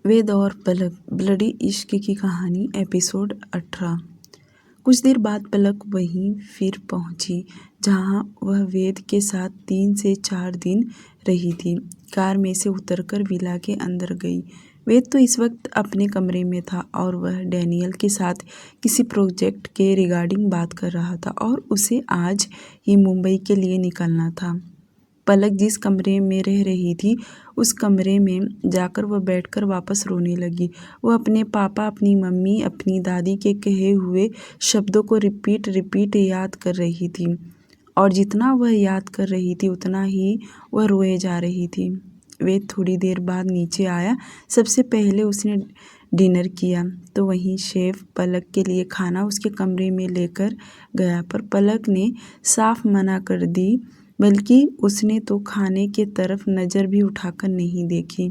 वेद और पलक ब्लडी इश्क की कहानी एपिसोड 18। कुछ देर बाद पलक वहीं फिर पहुंची जहां वह वेद के साथ 3 से 4 दिन रही थी। कार में से उतरकर विला के अंदर गई। वेद तो इस वक्त अपने कमरे में था और वह डैनियल के साथ किसी प्रोजेक्ट के रिगार्डिंग बात कर रहा था और उसे आज ही मुंबई के लिए निकलना था। पलक जिस कमरे में रह रही थी उस कमरे में जाकर वह बैठकर वापस रोने लगी। वह अपने पापा, अपनी मम्मी, अपनी दादी के कहे हुए शब्दों को रिपीट याद कर रही थी और जितना वह याद कर रही थी उतना ही वह रोए जा रही थी। वेद थोड़ी देर बाद नीचे आया। सबसे पहले उसने डिनर किया तो वहीं शेफ पलक के लिए खाना उसके कमरे में लेकर गया, पर पलक ने साफ मना कर दी, बल्कि उसने तो खाने के तरफ नज़र भी उठाकर नहीं देखी।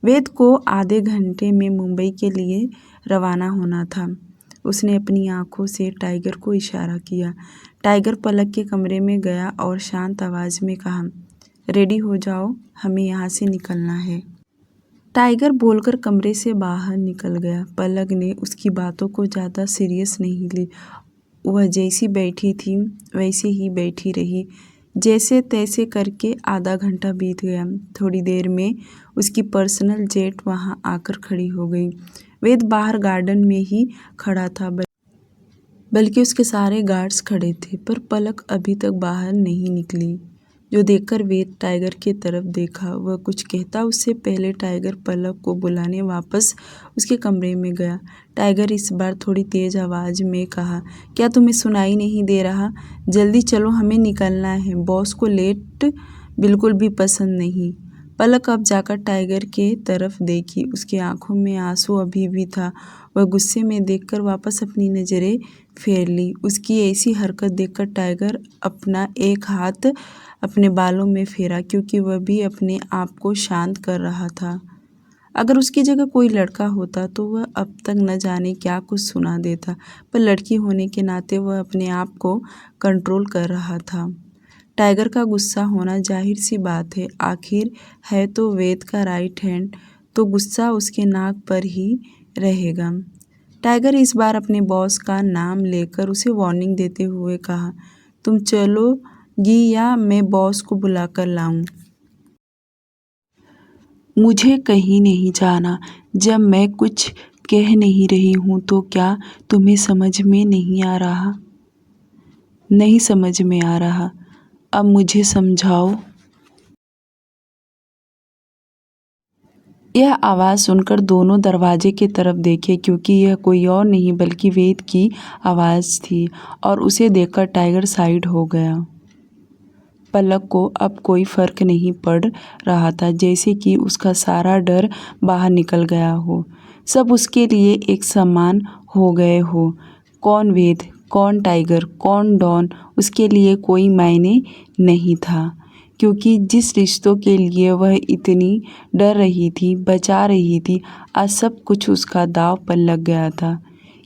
वेद को आधे घंटे में मुंबई के लिए रवाना होना था। उसने अपनी आंखों से टाइगर को इशारा किया। टाइगर पलक के कमरे में गया और शांत आवाज़ में कहा, रेडी हो जाओ, हमें यहाँ से निकलना है। टाइगर बोलकर कमरे से बाहर निकल गया। पलक ने उसकी बातों को ज़्यादा सीरियस नहीं ली। वह जैसी बैठी थी वैसे ही बैठी रही। जैसे तैसे करके आधा घंटा बीत गया। थोड़ी देर में उसकी पर्सनल जेट वहां आकर खड़ी हो गई। वेद बाहर गार्डन में ही खड़ा था, बल्कि उसके सारे गार्ड्स खड़े थे, पर पलक अभी तक बाहर नहीं निकली। जो देखकर वेद टाइगर की तरफ देखा। वह कुछ कहता उससे पहले टाइगर पलक को बुलाने वापस उसके कमरे में गया। टाइगर इस बार थोड़ी तेज आवाज़ में कहा, क्या तुम्हें सुनाई नहीं दे रहा? जल्दी चलो, हमें निकलना है। बॉस को लेट बिल्कुल भी पसंद नहीं। पलक अब जाकर टाइगर के तरफ देखी। उसकी आंखों में आंसू अभी भी था। वह गुस्से में देखकर वापस अपनी नज़रें फेर ली। उसकी ऐसी हरकत देखकर टाइगर अपना एक हाथ अपने बालों में फेरा, क्योंकि वह भी अपने आप को शांत कर रहा था। अगर उसकी जगह कोई लड़का होता तो वह अब तक न जाने क्या कुछ सुना देता, पर लड़की होने के नाते वह अपने आप को कंट्रोल कर रहा था। टाइगर का गुस्सा होना जाहिर सी बात है, आखिर है तो वेद का राइट हैंड, तो गुस्सा उसके नाक पर ही रहेगा। टाइगर इस बार अपने बॉस का नाम लेकर उसे वार्निंग देते हुए कहा, तुम चलोगी या मैं बॉस को बुलाकर लाऊं? मुझे कहीं नहीं जाना। जब मैं कुछ कह नहीं रही हूँ तो क्या तुम्हें समझ में नहीं आ रहा? नहीं समझ में आ रहा। अब मुझे समझाओ। यह आवाज़ सुनकर दोनों दरवाजे की तरफ देखे, क्योंकि यह कोई और नहीं बल्कि वेद की आवाज़ थी और उसे देखकर टाइगर साइड हो गया। पलक को अब कोई फर्क नहीं पड़ रहा था, जैसे कि उसका सारा डर बाहर निकल गया हो। सब उसके लिए एक समान हो गए हो। कौन वेद, कौन टाइगर, कौन डॉन, उसके लिए कोई मायने नहीं था, क्योंकि जिस रिश्तों के लिए वह इतनी डर रही थी, बचा रही थी, आज सब कुछ उसका दांव पर लग गया था।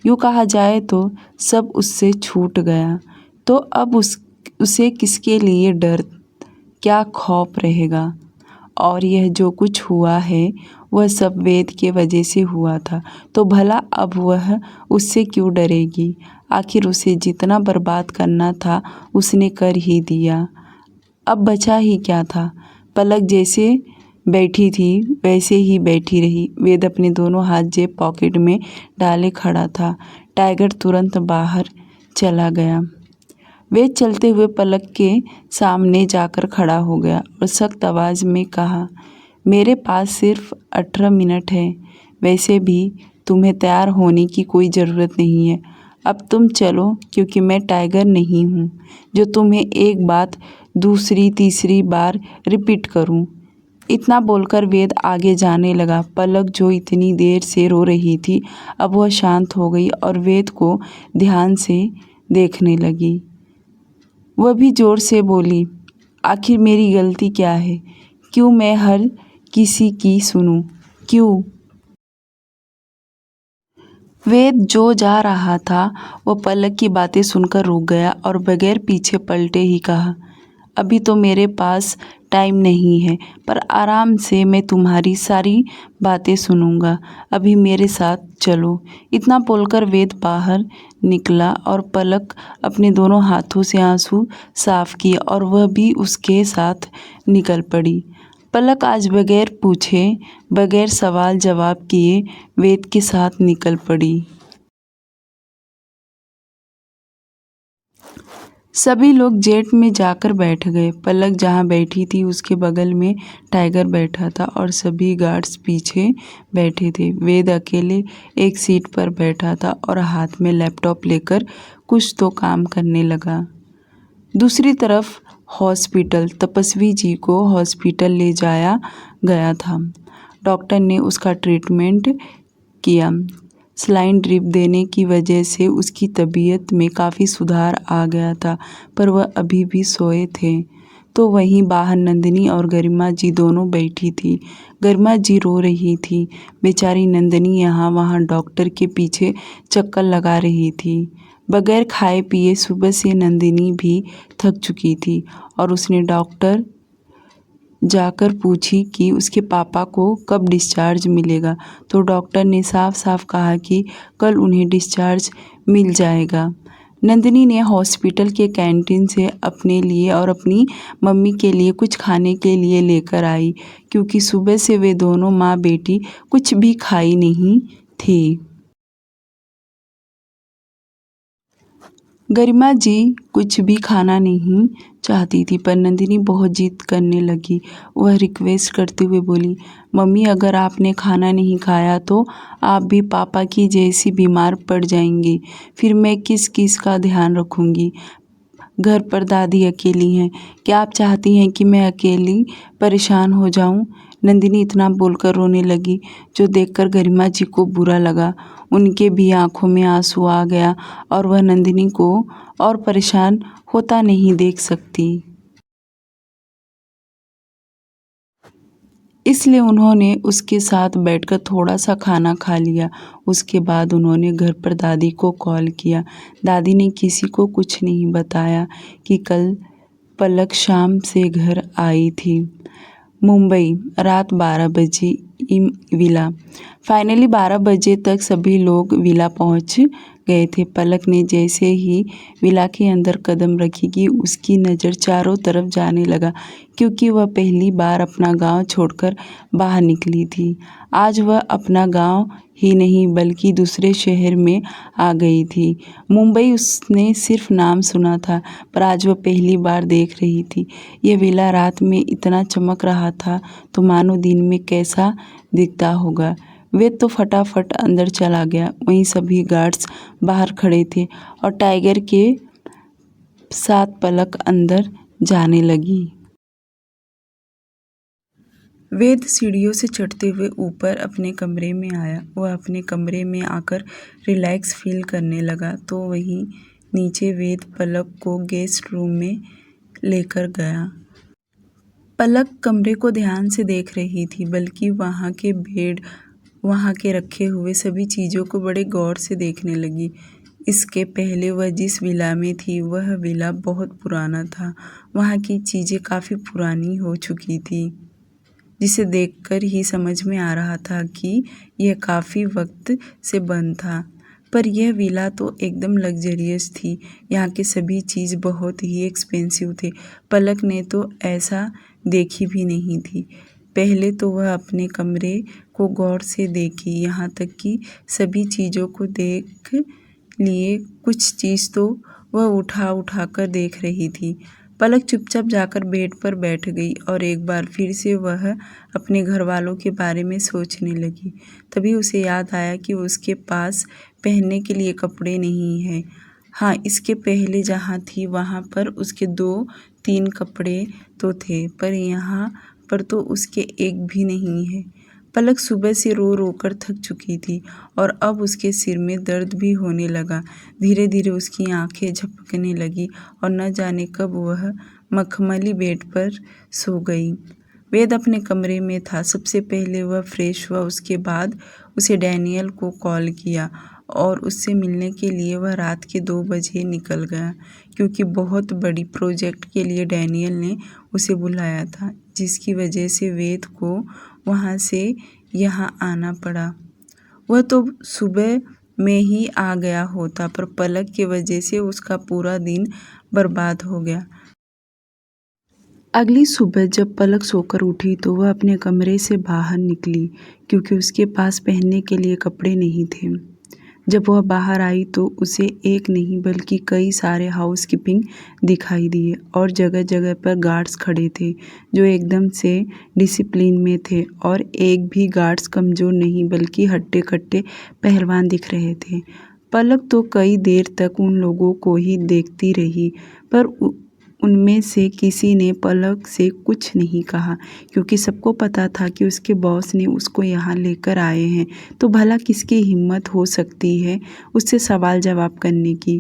यूँ कहा जाए तो सब उससे छूट गया, तो अब उसे किसके लिए डर, क्या खौफ रहेगा? और यह जो कुछ हुआ है वह सब वेद के वजह से हुआ था, तो भला अब वह उससे क्यों डरेगी? आखिर उसे जितना बर्बाद करना था उसने कर ही दिया, अब बचा ही क्या था? पलक जैसे बैठी थी वैसे ही बैठी रही। वेद अपने दोनों हाथ जेब पॉकेट में डाले खड़ा था। टाइगर तुरंत बाहर चला गया। वेद चलते हुए पलक के सामने जाकर खड़ा हो गया और सख्त आवाज़ में कहा, मेरे पास सिर्फ 18 मिनट है। वैसे भी तुम्हें तैयार होने की कोई ज़रूरत नहीं है। अब तुम चलो, क्योंकि मैं टाइगर नहीं हूँ जो तुम्हें एक बात दूसरी तीसरी बार रिपीट करूँ। इतना बोलकर वेद आगे जाने लगा। पलक जो इतनी देर से रो रही थी अब वह शांत हो गई और वेद को ध्यान से देखने लगी। वह भी जोर से बोली, आखिर मेरी गलती क्या है? क्यों मैं हर किसी की सुनूं? क्यों? वेद जो जा रहा था वह पलक की बातें सुनकर रुक गया और बगैर पीछे पलटे ही कहा, अभी तो मेरे पास टाइम नहीं है, पर आराम से मैं तुम्हारी सारी बातें सुनूंगा। अभी मेरे साथ चलो। इतना बोलकर वेद बाहर निकला और पलक अपने दोनों हाथों से आंसू साफ किए और वह भी उसके साथ निकल पड़ी। पलक आज बगैर पूछे, बगैर सवाल जवाब किए वेद के साथ निकल पड़ी। सभी लोग जेट में जाकर बैठ गए। पलक जहाँ बैठी थी उसके बगल में टाइगर बैठा था और सभी गार्ड्स पीछे बैठे थे। वेद अकेले एक सीट पर बैठा था और हाथ में लैपटॉप लेकर कुछ तो काम करने लगा। दूसरी तरफ हॉस्पिटल, तपस्वी जी को हॉस्पिटल ले जाया गया था। डॉक्टर ने उसका ट्रीटमेंट किया। सलाइन ड्रिप देने की वजह से उसकी तबीयत में काफ़ी सुधार आ गया था, पर वह अभी भी सोए थे। तो वहीं बाहर नंदिनी और गरिमा जी दोनों बैठी थी। गरिमा जी रो रही थी। बेचारी नंदिनी यहाँ वहाँ डॉक्टर के पीछे चक्कर लगा रही थी। बगैर खाए पिए सुबह से नंदिनी भी थक चुकी थी और उसने डॉक्टर जाकर पूछी कि उसके पापा को कब डिस्चार्ज मिलेगा, तो डॉक्टर ने साफ साफ कहा कि कल उन्हें डिस्चार्ज मिल जाएगा। नंदिनी ने हॉस्पिटल के कैंटीन से अपने लिए और अपनी मम्मी के लिए कुछ खाने के लिए लेकर आई, क्योंकि सुबह से वे दोनों माँ बेटी कुछ भी खाई नहीं थी। गरिमा जी कुछ भी खाना नहीं चाहती थी, पर नंदिनी बहुत जिद करने लगी। वह रिक्वेस्ट करते हुए बोली, मम्मी अगर आपने खाना नहीं खाया तो आप भी पापा की जैसी बीमार पड़ जाएंगी, फिर मैं किस किस का ध्यान रखूंगी। घर पर दादी अकेली हैं। क्या आप चाहती हैं कि मैं अकेली परेशान हो जाऊं? नंदिनी इतना बोलकर रोने लगी, जो देखकर गरिमा जी को बुरा लगा। उनके भी आंखों में आंसू आ गया और वह नंदिनी को और परेशान होता नहीं देख सकती। इसलिए उन्होंने उसके साथ बैठकर थोड़ा सा खाना खा लिया। उसके बाद उन्होंने घर पर दादी को कॉल किया। दादी ने किसी को कुछ नहीं बताया कि कल पलक शाम से घर आई थी। मुंबई, रात 12 बजे विला। फाइनली 12 बजे तक सभी लोग विला पहुंच गए थे। पलक ने जैसे ही विला के अंदर कदम रखी कि उसकी नज़र चारों तरफ जाने लगा, क्योंकि वह पहली बार अपना गांव छोड़कर बाहर निकली थी। आज वह अपना गांव ही नहीं बल्कि दूसरे शहर में आ गई थी। मुंबई उसने सिर्फ नाम सुना था, पर आज वह पहली बार देख रही थी। यह विला रात में इतना चमक रहा था तो मानो दिन में कैसा दिखता होगा। वे तो फटाफट अंदर चला गया। वहीं सभी गार्ड्स बाहर खड़े थे और टाइगर के साथ पलक अंदर जाने लगी। वेद सीढ़ियों से चढ़ते हुए ऊपर अपने कमरे में आया। वह अपने कमरे में आकर रिलैक्स फील करने लगा, तो वहीं नीचे वेद पलक को गेस्ट रूम में लेकर गया। पलक कमरे को ध्यान से देख रही थी, बल्कि वहाँ के बेड, वहाँ के रखे हुए सभी चीज़ों को बड़े गौर से देखने लगी। इसके पहले वह जिस विला में थी वह विला बहुत पुराना था। वहाँ की चीज़ें काफ़ी पुरानी हो चुकी थी, जिसे देखकर ही समझ में आ रहा था कि यह काफ़ी वक्त से बंद था। पर यह विला तो एकदम लग्जरियस थी। यहाँ के सभी चीज़ बहुत ही एक्सपेंसिव थे। पलक ने तो ऐसा देखी भी नहीं थी। पहले तो वह अपने कमरे को गौर से देखी, यहाँ तक कि सभी चीज़ों को देख लिए कुछ चीज़ तो वह उठा उठा कर देख रही थी। पलक चुपचाप जाकर बेड पर बैठ गई और एक बार फिर से वह अपने घर वालों के बारे में सोचने लगी। तभी उसे याद आया कि उसके पास पहनने के लिए कपड़े नहीं हैं। हाँ, इसके पहले जहाँ थी वहाँ पर उसके 2-3 कपड़े तो थे, पर यहाँ पर तो उसके एक भी नहीं है। पलक सुबह से रो रो कर थक चुकी थी और अब उसके सिर में दर्द भी होने लगा। धीरे धीरे उसकी आंखें झपकने लगी और न जाने कब वह मखमली बेड पर सो गई। वेद अपने कमरे में था। सबसे पहले वह फ्रेश हुआ, उसके बाद उसे डैनियल को कॉल किया और उससे मिलने के लिए वह रात के 2 बजे निकल गया, क्योंकि बहुत बड़ी प्रोजेक्ट के लिए डैनियल ने उसे बुलाया था, जिसकी वजह से वेद को वहाँ से यहाँ आना पड़ा। वह तो सुबह में ही आ गया होता, पर पलक की वजह से उसका पूरा दिन बर्बाद हो गया। अगली सुबह जब पलक सोकर उठी तो वह अपने कमरे से बाहर निकली, क्योंकि उसके पास पहनने के लिए कपड़े नहीं थे। जब वह बाहर आई तो उसे एक नहीं बल्कि कई सारे हाउसकीपिंग दिखाई दिए और जगह जगह पर गार्ड्स खड़े थे, जो एकदम से डिसिप्लिन में थे, और एक भी गार्ड्स कमज़ोर नहीं बल्कि हट्टे-कट्टे पहलवान दिख रहे थे। पलक तो कई देर तक उन लोगों को ही देखती रही, पर उनमें से किसी ने पलक से कुछ नहीं कहा, क्योंकि सबको पता था कि उसके बॉस ने उसको यहाँ लेकर आए हैं, तो भला किसकी हिम्मत हो सकती है उससे सवाल जवाब करने की।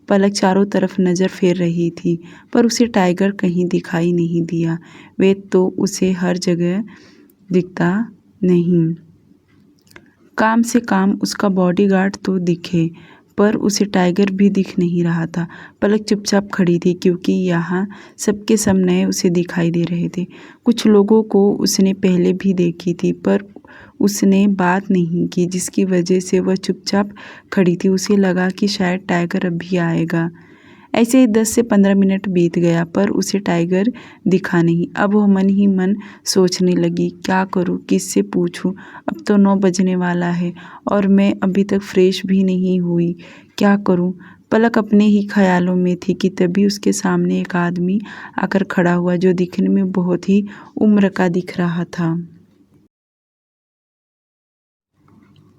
पलक चारों तरफ नज़र फेर रही थी, पर उसे टाइगर कहीं दिखाई नहीं दिया। वेद तो उसे हर जगह दिखता नहीं, काम से काम उसका बॉडीगार्ड तो दिखे, पर उसे टाइगर भी दिख नहीं रहा था। पलक चुपचाप खड़ी थी, क्योंकि यहाँ सबके सब नए उसे दिखाई दे रहे थे। कुछ लोगों को उसने पहले भी देखी थी, पर उसने बात नहीं की, जिसकी वजह से वह चुपचाप खड़ी थी। उसे लगा कि शायद टाइगर अभी आएगा। ऐसे ही 10 से 15 मिनट बीत गया, पर उसे टाइगर दिखा नहीं। अब वह मन ही मन सोचने लगी, क्या करूं, किससे पूछूं? अब तो 9 बजने वाला है और मैं अभी तक फ्रेश भी नहीं हुई। क्या करूं? पलक अपने ही ख्यालों में थी कि तभी उसके सामने एक आदमी आकर खड़ा हुआ, जो दिखने में बहुत ही उम्र का दिख रहा था।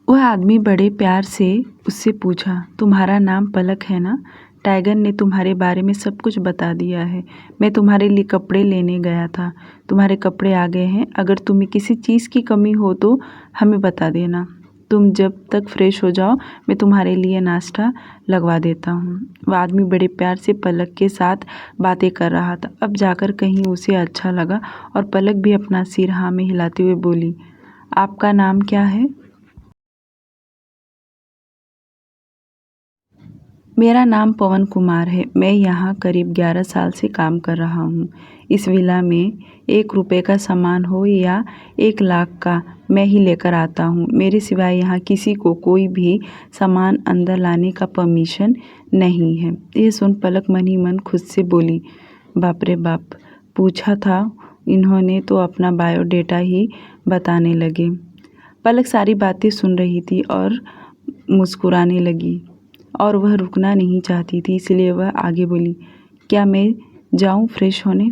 वह आदमी बड़े प्यार से उससे पूछा, तुम्हारा नाम पलक है ना? टाइगर ने तुम्हारे बारे में सब कुछ बता दिया है। मैं तुम्हारे लिए कपड़े लेने गया था। तुम्हारे कपड़े आ गए हैं। अगर तुम्हें किसी चीज़ की कमी हो तो हमें बता देना। तुम जब तक फ्रेश हो जाओ मैं तुम्हारे लिए नाश्ता लगवा देता हूँ। वह आदमी बड़े प्यार से पलक के साथ बातें कर रहा था। अब जाकर कहीं उसे अच्छा लगा और पलक भी अपना सिर हाँ में हिलाते हुए बोली, आपका नाम क्या है? मेरा नाम पवन कुमार है। मैं यहाँ करीब 11 साल से काम कर रहा हूँ। इस विला में 1 रुपये का सामान हो या 1 लाख का, मैं ही लेकर आता हूँ। मेरे सिवाय यहाँ किसी को कोई भी सामान अंदर लाने का परमिशन नहीं है। ये सुन पलक मन ही मन खुद से बोली, बाप रे बाप, पूछा था इन्होंने तो अपना बायोडेटा ही बताने लगे। पलक सारी बातें सुन रही थी और मुस्कुराने लगी, और वह रुकना नहीं चाहती थी, इसलिए वह आगे बोली, क्या मैं जाऊं फ्रेश होने?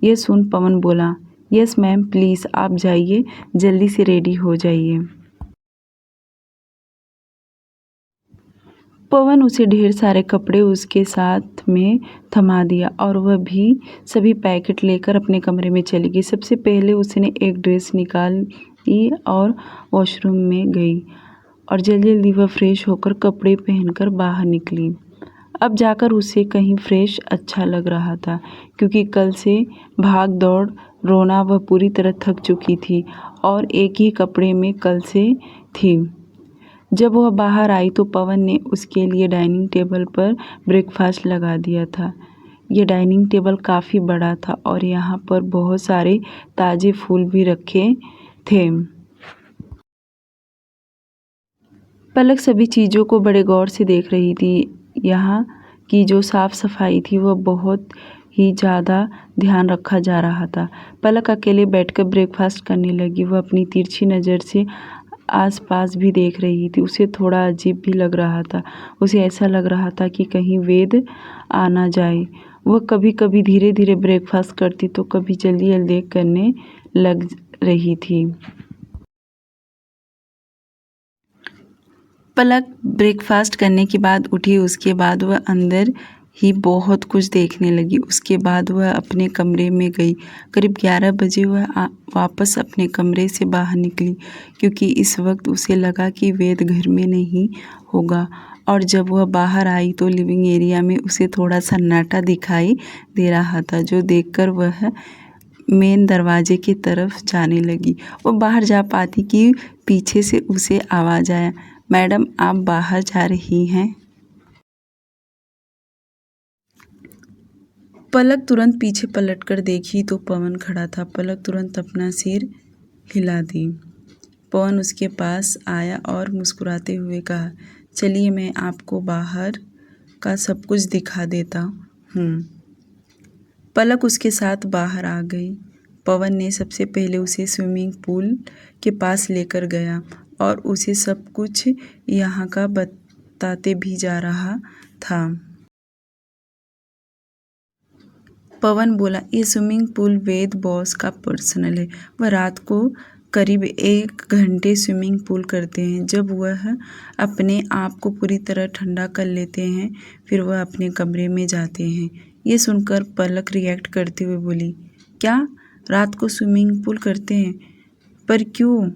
यह सुन पवन बोला, यस मैम, प्लीज़ आप जाइए, जल्दी से रेडी हो जाइए। पवन उसे ढेर सारे कपड़े उसके साथ में थमा दिया और वह भी सभी पैकेट लेकर अपने कमरे में चली गई। सबसे पहले उसने एक ड्रेस निकाली और वॉशरूम में गई और जल्दी जल्दी वह फ्रेश होकर कपड़े पहनकर बाहर निकली। अब जाकर उसे कहीं फ्रेश अच्छा लग रहा था, क्योंकि कल से भाग दौड़ रोना वह पूरी तरह थक चुकी थी और एक ही कपड़े में कल से थी। जब वह बाहर आई तो पवन ने उसके लिए डाइनिंग टेबल पर ब्रेकफास्ट लगा दिया था। यह डाइनिंग टेबल काफ़ी बड़ा था और यहाँ पर बहुत सारे ताज़े फूल भी रखे थे। पलक सभी चीज़ों को बड़े गौर से देख रही थी। यहाँ की जो साफ़ सफाई थी वह बहुत ही ज़्यादा ध्यान रखा जा रहा था। पलक अकेले बैठकर ब्रेकफास्ट करने लगी। वह अपनी तिरछी नज़र से आसपास भी देख रही थी। उसे थोड़ा अजीब भी लग रहा था। उसे ऐसा लग रहा था कि कहीं वेद आ ना जाए। वह कभी कभी धीरे धीरे ब्रेकफास्ट करती तो कभी जल्दी जल्दी करने लग रही थी। पलक ब्रेकफास्ट करने के बाद उठी। उसके बाद वह अंदर ही बहुत कुछ देखने लगी। उसके बाद वह अपने कमरे में गई। करीब 11 बजे वह वापस अपने कमरे से बाहर निकली, क्योंकि इस वक्त उसे लगा कि वेद घर में नहीं होगा। और जब वह बाहर आई तो लिविंग एरिया में उसे थोड़ा सन्नाटा दिखाई दे रहा था, जो देखकर वह मेन दरवाजे की तरफ जाने लगी। वो बाहर जा पाती कि पीछे से उसे आवाज़ आया, मैडम आप बाहर जा रही हैं? पलक तुरंत पीछे पलटकर देखी तो पवन खड़ा था। पलक तुरंत अपना सिर हिला दी। पवन उसके पास आया और मुस्कुराते हुए कहा, चलिए मैं आपको बाहर का सब कुछ दिखा देता हूँ। पलक उसके साथ बाहर आ गई। पवन ने सबसे पहले उसे स्विमिंग पूल के पास लेकर गया और उसे सब कुछ यहाँ का बताते भी जा रहा था। पवन बोला, ये स्विमिंग पूल वेद बॉस का पर्सनल है। वह रात को करीब 1 घंटे स्विमिंग पूल करते हैं। जब वह अपने आप को पूरी तरह ठंडा कर लेते हैं फिर वह अपने कमरे में जाते हैं। ये सुनकर पलक रिएक्ट करते हुए बोली, क्या रात को स्विमिंग पूल करते हैं? पर क्यों?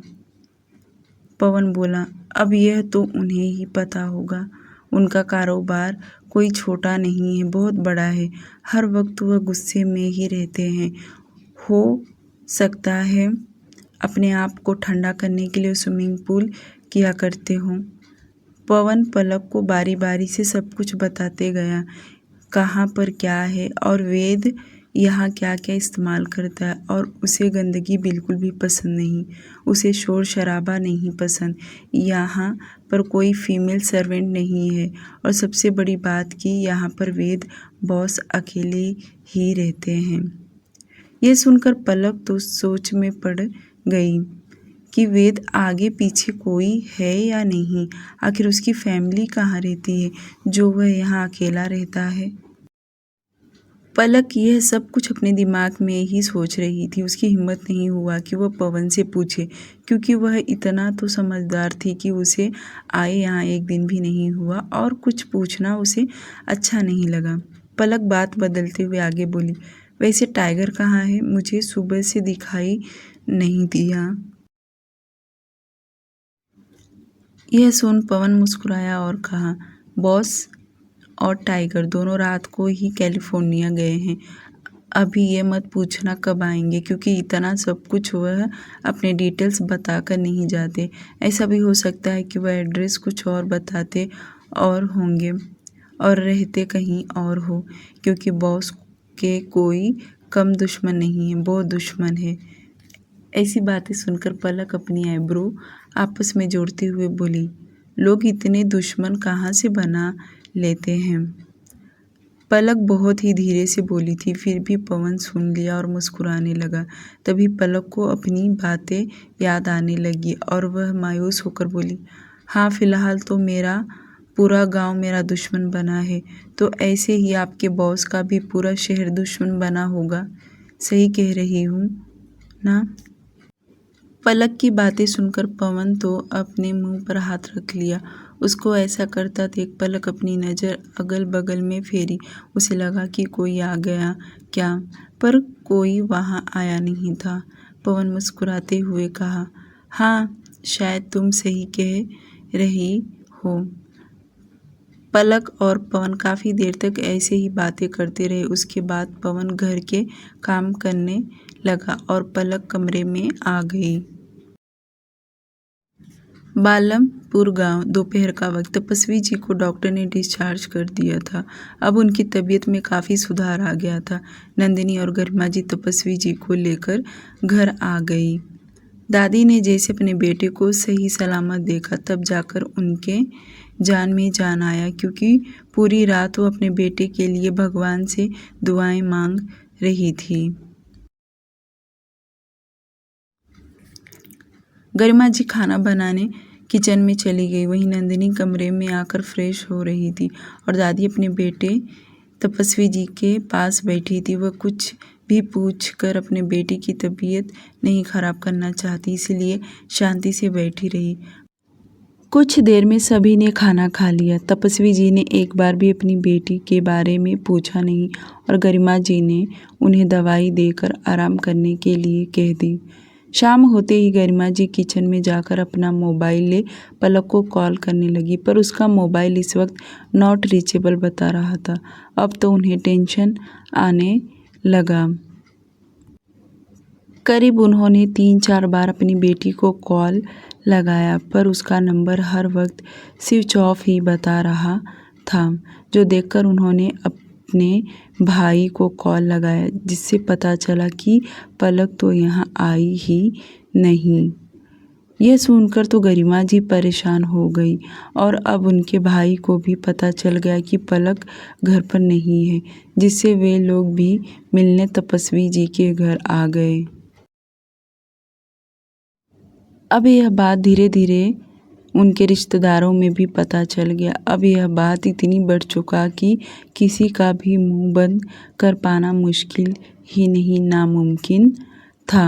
पवन बोला, अब यह तो उन्हें ही पता होगा। उनका कारोबार कोई छोटा नहीं है, बहुत बड़ा है। हर वक्त वह गुस्से में ही रहते हैं। हो सकता है अपने आप को ठंडा करने के लिए स्विमिंग पूल किया करते हों। पवन पलक को बारी बारी से सब कुछ बताते गया, कहाँ पर क्या है और वेद यहाँ क्या क्या इस्तेमाल करता है। और उसे गंदगी बिल्कुल भी पसंद नहीं, उसे शोर शराबा नहीं पसंद। यहाँ पर कोई फीमेल सर्वेंट नहीं है और सबसे बड़ी बात कि यहाँ पर वेद बॉस अकेले ही रहते हैं। यह सुनकर पलक तो सोच में पड़ गई कि वेद आगे पीछे कोई है या नहीं। आखिर उसकी फैमिली कहाँ रहती है जो वह यहाँ अकेला रहता है। पलक यह सब कुछ अपने दिमाग में ही सोच रही थी। उसकी हिम्मत नहीं हुआ कि वह पवन से पूछे, क्योंकि वह इतना तो समझदार थी कि उसे आए यहाँ 1 दिन भी नहीं हुआ और कुछ पूछना उसे अच्छा नहीं लगा। पलक बात बदलते हुए आगे बोली, वैसे टाइगर कहाँ है? मुझे सुबह से दिखाई नहीं दिया। यह सुन पवन मुस्कुराया और कहा, बॉस और टाइगर दोनों रात को ही कैलिफोर्निया गए हैं। अभी ये मत पूछना कब आएंगे, क्योंकि इतना सब कुछ वह अपने डिटेल्स बताकर नहीं जाते। ऐसा भी हो सकता है कि वह एड्रेस कुछ और बताते और होंगे और रहते कहीं और हो, क्योंकि बॉस के कोई कम दुश्मन नहीं है, बहुत दुश्मन है। ऐसी बातें सुनकर पलक अपनी आईब्रो आपस में जोड़ते हुए बोली, लोग इतने दुश्मन कहाँ से बना लेते हैं। पलक बहुत ही धीरे से बोली थी, फिर भी पवन सुन लिया और मुस्कुराने लगा। तभी पलक को अपनी बातें याद आने लगी और वह मायूस होकर बोली, हाँ फिलहाल तो मेरा पूरा गांव मेरा दुश्मन बना है, तो ऐसे ही आपके बॉस का भी पूरा शहर दुश्मन बना होगा। सही कह रही हूँ ना? पलक की बातें सुनकर पवन तो अपने मुंह पर हाथ रख लिया। उसको ऐसा करता देख पलक अपनी नज़र अगल बगल में फेरी। उसे लगा कि कोई आ गया क्या, पर कोई वहाँ आया नहीं था। पवन मुस्कुराते हुए कहा, हाँ शायद तुम सही कह रही हो। पलक और पवन काफ़ी देर तक ऐसे ही बातें करते रहे। उसके बाद पवन घर के काम करने लगा और पलक कमरे में आ गई। बालमपुर गांव। दोपहर का वक्त। तपस्वी जी को डॉक्टर ने डिस्चार्ज कर दिया था। अब उनकी तबीयत में काफ़ी सुधार आ गया था। नंदिनी और गरिमा जी तपस्वी जी को लेकर घर आ गई। दादी ने जैसे अपने बेटे को सही सलामत देखा तब जाकर उनके जान में जान आया, क्योंकि पूरी रात वो अपने बेटे के लिए भगवान से दुआएं मांग रही थी। गरिमा जी खाना बनाने किचन में चली गई। वहीं नंदिनी कमरे में आकर फ्रेश हो रही थी और दादी अपने बेटे तपस्वी जी के पास बैठी थी। वह कुछ भी पूछकर अपने बेटे की तबीयत नहीं खराब करना चाहती, इसलिए शांति से बैठी रही। कुछ देर में सभी ने खाना खा लिया। तपस्वी जी ने एक बार भी अपनी बेटी के बारे में पूछा नहीं और गरिमा जी ने उन्हें दवाई देकर आराम करने के लिए कह दी। शाम होते ही गरिमा जी किचन में जाकर अपना मोबाइल ले पलक को कॉल करने लगी, पर उसका मोबाइल इस वक्त नॉट रीचेबल बता रहा था। अब तो उन्हें टेंशन आने लगा। करीब उन्होंने 3-4 बार अपनी बेटी को कॉल लगाया पर उसका नंबर हर वक्त स्विच ऑफ ही बता रहा था, जो देखकर उन्होंने अपने भाई को कॉल लगाया, जिससे पता चला कि पलक तो यहाँ आई ही नहीं। यह सुनकर तो गरिमा जी परेशान हो गई और अब उनके भाई को भी पता चल गया कि पलक घर पर नहीं है, जिससे वे लोग भी मिलने तपस्वी जी के घर आ गए। अब यह बात धीरे धीरे उनके रिश्तेदारों में भी पता चल गया। अब यह बात इतनी बढ़ चुका कि किसी का भी मुंह बंद कर पाना मुश्किल ही नहीं नामुमकिन था।